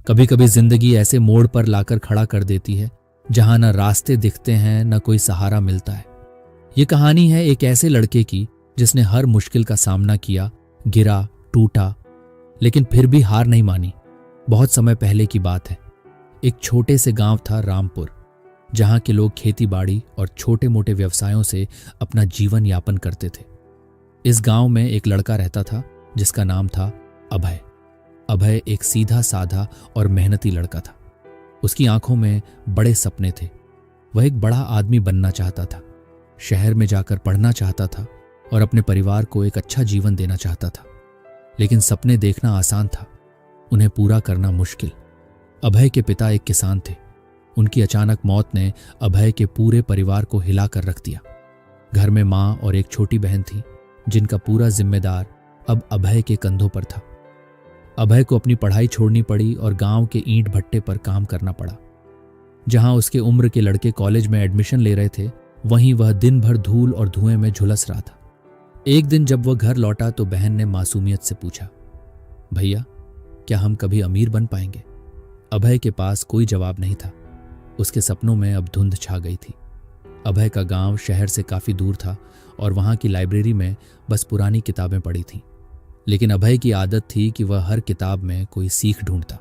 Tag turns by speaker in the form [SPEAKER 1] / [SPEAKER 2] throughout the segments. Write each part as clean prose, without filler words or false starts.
[SPEAKER 1] कभी कभी जिंदगी ऐसे मोड़ पर लाकर खड़ा कर देती है जहां न रास्ते दिखते हैं न कोई सहारा मिलता है। ये कहानी है एक ऐसे लड़के की जिसने हर मुश्किल का सामना किया, गिरा, टूटा, लेकिन फिर भी हार नहीं मानी। बहुत समय पहले की बात है। एक छोटे से गांव था रामपुर, जहां के लोग खेती बाड़ी और छोटे मोटे व्यवसायों से अपना जीवन यापन करते थे। इस गांव में एक लड़का रहता था जिसका नाम था अभय। अभय एक सीधा साधा और मेहनती लड़का था। उसकी आंखों में बड़े सपने थे। वह एक बड़ा आदमी बनना चाहता था, शहर में जाकर पढ़ना चाहता था और अपने परिवार को एक अच्छा जीवन देना चाहता था। लेकिन सपने देखना आसान था, उन्हें पूरा करना मुश्किल। अभय के पिता एक किसान थे। उनकी अचानक मौत ने अभय के पूरे परिवार को हिलाकर रख दिया। घर में मां और एक छोटी बहन थी जिनका पूरा जिम्मेदार अब अभय के कंधों पर था। अभय को अपनी पढ़ाई छोड़नी पड़ी और गांव के ईंट भट्टे पर काम करना पड़ा। जहां उसके उम्र के लड़के कॉलेज में एडमिशन ले रहे थे, वहीं वह दिन भर धूल और धुएं में झुलस रहा था। एक दिन जब वह घर लौटा तो बहन ने मासूमियत से पूछा, भैया, क्या हम कभी अमीर बन पाएंगे? अभय के पास कोई जवाब नहीं था। उसके सपनों में अब धुंध छा गई थी। अभय का गांव शहर से काफी दूर था और वहां की लाइब्रेरी में बस पुरानी किताबें पड़ी थीं। लेकिन अभय की आदत थी कि वह हर किताब में कोई सीख ढूंढता।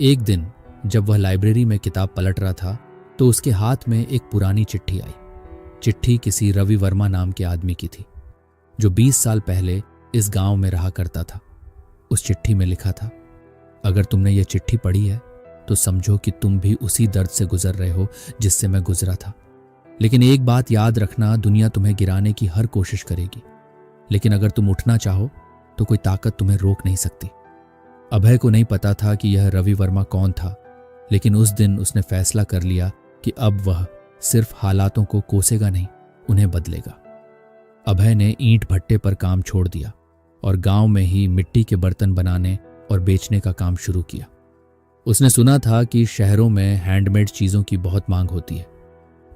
[SPEAKER 1] एक दिन जब वह लाइब्रेरी में किताब पलट रहा था तो उसके हाथ में एक पुरानी चिट्ठी आई। चिट्ठी किसी रवि वर्मा नाम के आदमी की थी जो 20 साल पहले इस गांव में रहा करता था। उस चिट्ठी में लिखा था, अगर तुमने ये चिट्ठी पढ़ी है तो समझो कि तुम भी उसी दर्द से गुजर रहे हो जिससे मैं गुजरा था। लेकिन एक बात याद रखना, दुनिया तुम्हें गिराने की हर कोशिश करेगी, लेकिन अगर तुम उठना चाहो तो कोई ताकत तुम्हें रोक नहीं सकती। अभय को नहीं पता था कि यह रवि वर्मा कौन था, लेकिन उस दिन उसने फैसला कर लिया कि अब वह सिर्फ हालातों को कोसेगा नहीं, उन्हें बदलेगा। अभय ने ईंट भट्टे पर काम छोड़ दिया और गांव में ही मिट्टी के बर्तन बनाने और बेचने का काम शुरू किया। उसने सुना था कि शहरों में हैंडमेड चीजों की बहुत मांग होती है,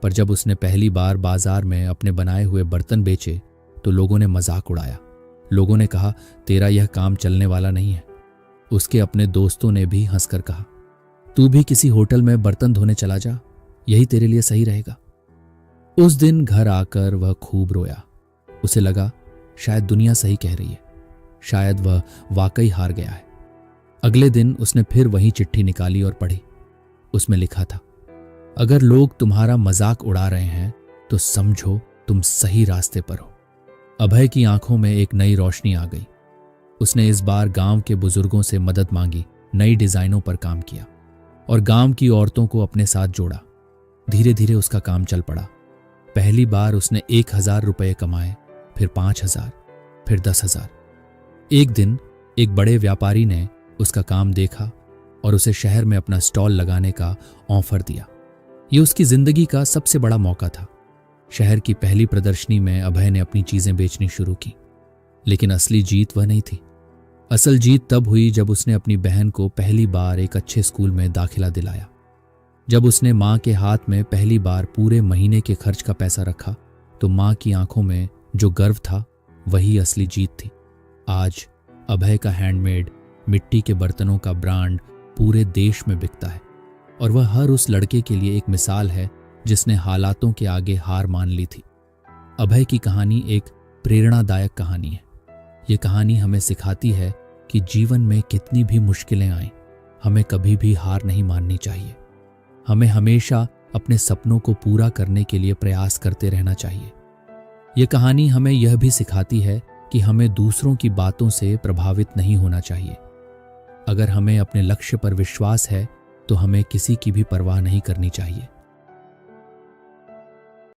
[SPEAKER 1] पर जब उसने पहली बार बाजार में अपने बनाए हुए बर्तन बेचे तो लोगों ने मजाक उड़ाया। लोगों ने कहा, तेरा यह काम चलने वाला नहीं है। उसके अपने दोस्तों ने भी हंसकर कहा, तू भी किसी होटल में बर्तन धोने चला जा, यही तेरे लिए सही रहेगा। उस दिन घर आकर वह खूब रोया। उसे लगा शायद दुनिया सही कह रही है, शायद वह वाकई हार गया है। अगले दिन उसने फिर वही चिट्ठी निकाली और पढ़ी। उसमें लिखा था, अगर लोग तुम्हारा मजाक उड़ा रहे हैं तो समझो तुम सही रास्ते पर हो। अभय की आंखों में एक नई रोशनी आ गई। उसने इस बार गांव के बुजुर्गों से मदद मांगी, नई डिजाइनों पर काम किया और गांव की औरतों को अपने साथ जोड़ा। धीरे धीरे उसका काम चल पड़ा। पहली बार उसने 1000 रुपये कमाए, फिर 5000, फिर 10,000। एक दिन एक बड़े व्यापारी ने उसका काम देखा और उसे शहर में अपना स्टॉल लगाने का ऑफर दिया। ये उसकी जिंदगी का सबसे बड़ा मौका था। शहर की पहली प्रदर्शनी में अभय ने अपनी चीजें बेचनी शुरू की। लेकिन असली जीत वह नहीं थी। असल जीत तब हुई जब उसने अपनी बहन को पहली बार एक अच्छे स्कूल में दाखिला दिलाया। जब उसने मां के हाथ में पहली बार पूरे महीने के खर्च का पैसा रखा तो मां की आंखों में जो गर्व था वही असली जीत थी। आज अभय का हैंडमेड मिट्टी के बर्तनों का ब्रांड पूरे देश में बिकता है और वह हर उस लड़के के लिए एक मिसाल है जिसने हालातों के आगे हार मान ली थी। अभय की कहानी एक प्रेरणादायक कहानी है। ये कहानी हमें सिखाती है कि जीवन में कितनी भी मुश्किलें आएं, हमें कभी भी हार नहीं माननी चाहिए। हमें हमेशा अपने सपनों को पूरा करने के लिए प्रयास करते रहना चाहिए। ये कहानी हमें यह भी सिखाती है कि हमें दूसरों की बातों से प्रभावित नहीं होना चाहिए। अगर हमें अपने लक्ष्य पर विश्वास है तो हमें किसी की भी परवाह नहीं करनी चाहिए।